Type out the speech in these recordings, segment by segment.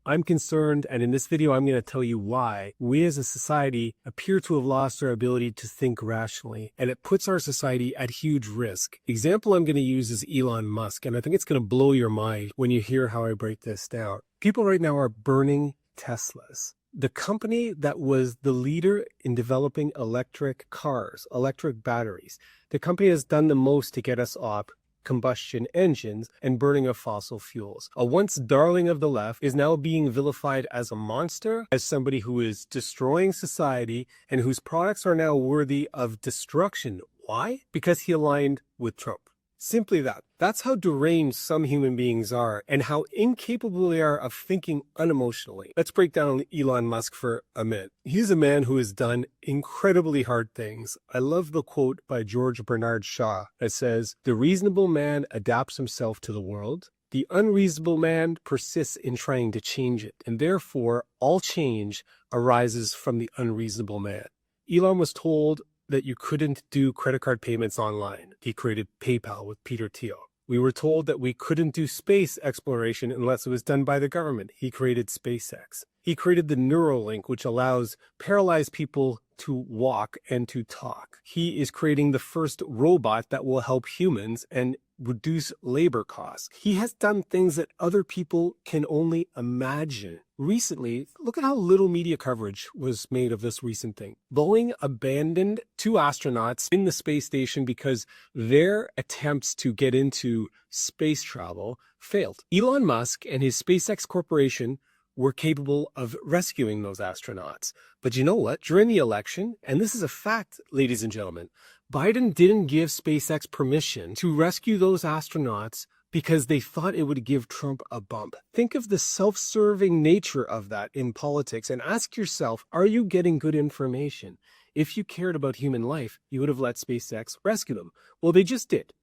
I'm concerned, and in this video I'm going to tell you why we as a society appear to have lost our ability to think rationally, and it puts our society at huge risk. The example I'm going to use is Elon Musk, and I think it's going to blow your mind when you hear how I break this down. People right now are burning Teslas. The company that was the leader in developing electric cars, electric batteries, the company has done the most to get us off combustion engines and burning of fossil fuels. A once darling of the left is now being vilified as a monster, as somebody who is destroying society and whose products are now worthy of destruction. Why? Because he aligned with Trump. Simply that. That's how deranged some human beings are and how incapable they are of thinking unemotionally. Let's break down Elon Musk for a minute. He's a man who has done incredibly hard things. I love the quote by George Bernard Shaw that says, "The reasonable man adapts himself to the world. The unreasonable man persists in trying to change it, and therefore all change arises from the unreasonable man." Elon was told that you couldn't do credit card payments online. He created PayPal with Peter Thiel. We were told that we couldn't do space exploration unless it was done by the government. He created SpaceX. He created the Neuralink, which allows paralyzed people to walk and to talk. He is creating the first robot that will help humans and reduce labor costs. He has done things that other people can only imagine. Recently, look at how little media coverage was made of this recent thing. Boeing abandoned 2 astronauts in the space station because their attempts to get into space travel failed. Elon Musk and his SpaceX corporation were capable of rescuing those astronauts. But you know what? During the election, and this is a fact, ladies and gentlemen, Biden didn't give SpaceX permission to rescue those astronauts because they thought it would give Trump a bump. Think of the self-serving nature of that in politics and ask yourself, are you getting good information? If you cared about human life, you would have let SpaceX rescue them. Well, they just did.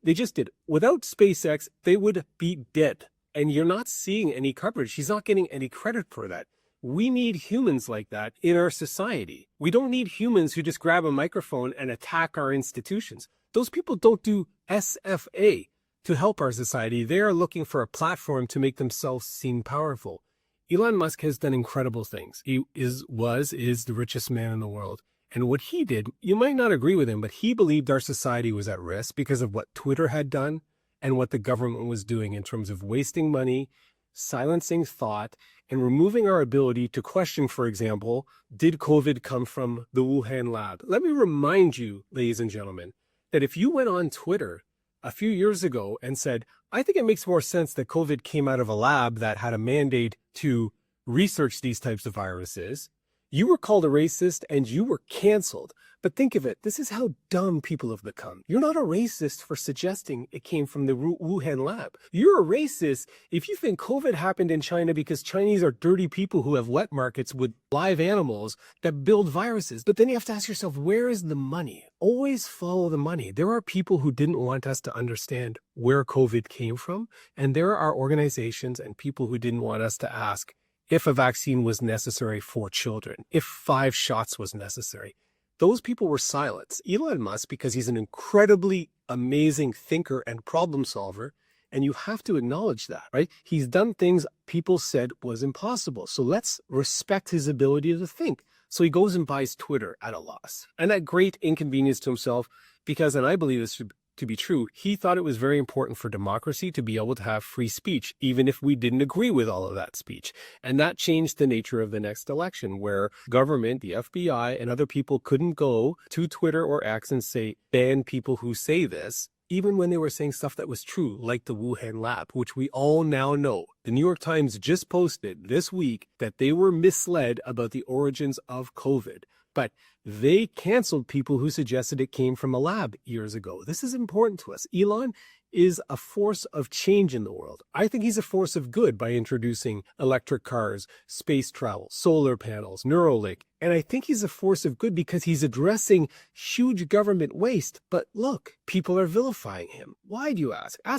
They just did. Without SpaceX, they would be dead. And you're not seeing any coverage. He's not getting any credit for that. We need humans like that in our society. We don't need humans who just grab a microphone and attack our institutions. Those people don't do SFA to help our society. They are looking for a platform to make themselves seem powerful. Elon Musk has done incredible things. He is the richest man in the world. And what he did, you might not agree with him, but he believed our society was at risk because of what Twitter had done and what the government was doing in terms of wasting money, silencing thought, and removing our ability to question, for example, did COVID come from the Wuhan lab? Let me remind you, ladies and gentlemen, that if you went on Twitter a few years ago and said, I think it makes more sense that COVID came out of a lab that had a mandate to research these types of viruses, you were called a racist and you were canceled. But think of it, this is how dumb people have become. You're not a racist for suggesting it came from the Wuhan lab. You're a racist if you think COVID happened in China because Chinese are dirty people who have wet markets with live animals that build viruses. But then you have to ask yourself, where is the money? Always follow the money. There are people who didn't want us to understand where COVID came from, and there are organizations and people who didn't want us to ask if a vaccine was necessary for children, if 5 shots was necessary. Those people were silenced. Elon Musk, because he's an incredibly amazing thinker and problem solver, and you have to acknowledge that, right? He's done things people said was impossible. So let's respect his ability to think. So he goes and buys Twitter at a loss, and at great inconvenience to himself, because, and I believe this to be true, he thought it was very important for democracy to be able to have free speech, even if we didn't agree with all of that speech. And that changed the nature of the next election, where government, the FBI, and other people couldn't go to Twitter or X and say, ban people who say this, even when they were saying stuff that was true, like the Wuhan lab, which we all now know. The New York Times just posted this week that they were misled about the origins of COVID. But they canceled people who suggested it came from a lab years ago. This is important to us. Elon is a force of change in the world. I think he's a force of good by introducing electric cars, space travel, solar panels, Neuralink. And I think he's a force of good because he's addressing huge government waste. But look, people are vilifying him. Why do you ask? I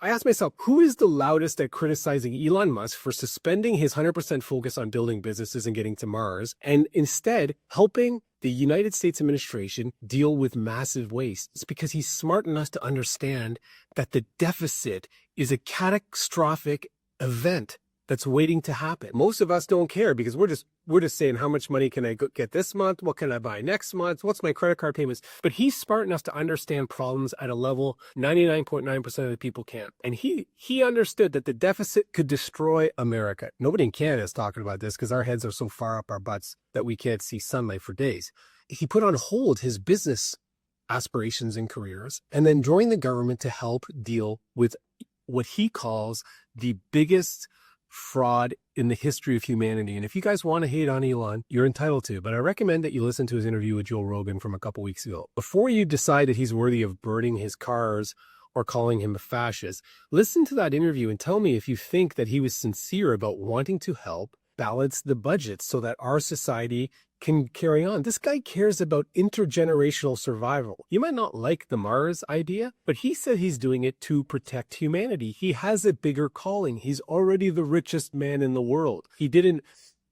ask myself, who is the loudest at criticizing Elon Musk for suspending his 100% focus on building businesses and getting to Mars, and instead helping the United States administration deal with massive waste? It's because he's smart enough to understand that the deficit is a catastrophic event that's waiting to happen. Most of us don't care because we're just saying, how much money can I get this month? What can I buy next month? What's my credit card payments? But he's smart enough to understand problems at a level 99.9% of the people can't. And he understood that the deficit could destroy America. Nobody in Canada is talking about this because our heads are so far up our butts that we can't see sunlight for days. He put on hold his business aspirations and careers and then joined the government to help deal with what he calls the biggest fraud in the history of humanity. And if you guys want to hate on Elon, you're entitled to, but I recommend that you listen to his interview with Joe Rogan from a couple weeks ago. Before you decide that he's worthy of burning his cars or calling him a fascist, listen to that interview and tell me if you think that he was sincere about wanting to help balance the budget so that our society can carry on. This guy cares about intergenerational survival. You might not like the Mars idea, but he said he's doing it to protect humanity. He has a bigger calling. He's already the richest man in the world. He didn't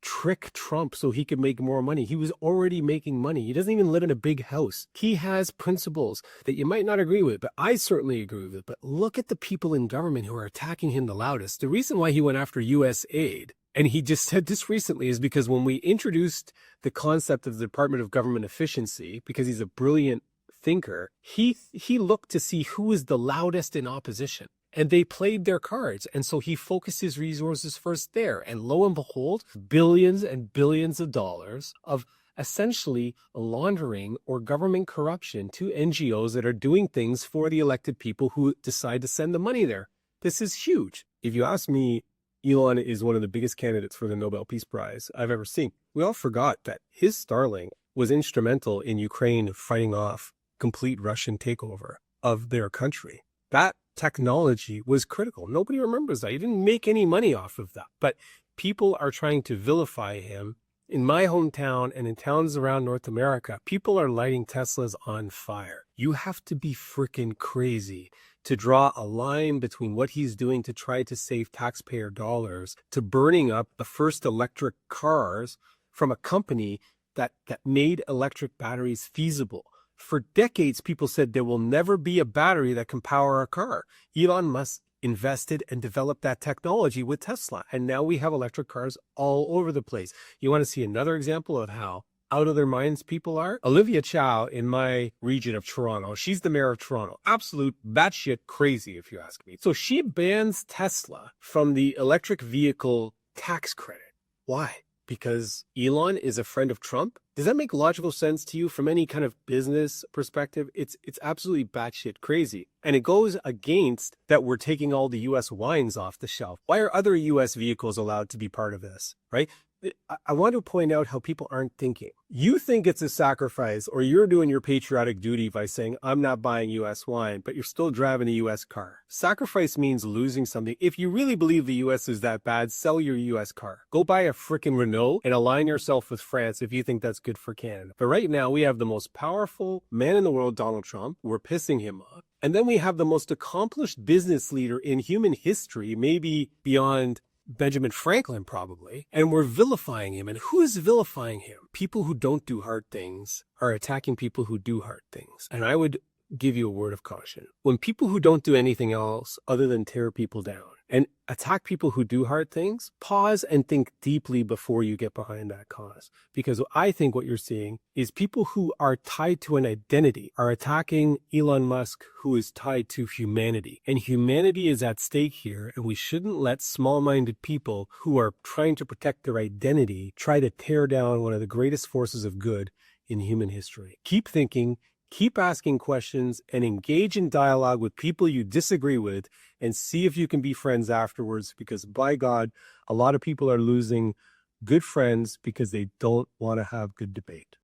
trick Trump so he could make more money. He was already making money. He doesn't even live in a big house. He has principles that you might not agree with, but I certainly agree with. But look at the people in government who are attacking him the loudest. The reason why he went after U.S. aid, and he just said this recently, is because when we introduced the concept of the Department of Government Efficiency, because he's a brilliant thinker, he looked to see who was the loudest in opposition. And they played their cards. And so he focused his resources first there. And lo and behold, billions and billions of dollars of essentially laundering or government corruption to NGOs that are doing things for the elected people who decide to send the money there. This is huge. If you ask me, Elon is one of the biggest candidates for the Nobel Peace Prize I've ever seen. We all forgot that his Starlink was instrumental in Ukraine fighting off complete Russian takeover of their country. That technology was critical. Nobody remembers that. He didn't make any money off of that. But people are trying to vilify him. In my hometown and in towns around North America, people are lighting Teslas on fire. You have to be freaking crazy to draw a line between what he's doing to try to save taxpayer dollars to burning up the first electric cars from a company that made electric batteries feasible. For decades, people said there will never be a battery that can power a car. Elon Musk invested and developed that technology with Tesla. And now we have electric cars all over the place. You want to see another example of how out of their minds people are? Olivia Chow in my region of Toronto, she's the mayor of Toronto. Absolute batshit crazy, if you ask me. So she bans Tesla from the electric vehicle tax credit. Why? Because Elon is a friend of Trump? Does that make logical sense to you from any kind of business perspective? It's absolutely batshit crazy. And it goes against that we're taking all the U.S. wines off the shelf. Why are other U.S. vehicles allowed to be part of this, right? I want to point out how people aren't thinking. You think it's a sacrifice, or you're doing your patriotic duty by saying, I'm not buying U.S. wine, but you're still driving a U.S. car. Sacrifice means losing something. If you really believe the U.S. is that bad, sell your U.S. car. Go buy a freaking Renault and align yourself with France if you think that's good for Canada. But right now, we have the most powerful man in the world, Donald Trump. We're pissing him off. And then we have the most accomplished business leader in human history, maybe beyond Benjamin Franklin probably, and we're vilifying him. And who is vilifying him? People who don't do hard things are attacking people who do hard things. And I would give you a word of caution. When people who don't do anything else other than tear people down and attack people who do hard things, pause and think deeply before you get behind that cause. Because I think what you're seeing is people who are tied to an identity are attacking Elon Musk, who is tied to humanity. And humanity is at stake here, and we shouldn't let small-minded people who are trying to protect their identity try to tear down one of the greatest forces of good in human history. Keep thinking. Keep asking questions and engage in dialogue with people you disagree with and see if you can be friends afterwards, because by God, a lot of people are losing good friends because they don't want to have good debate.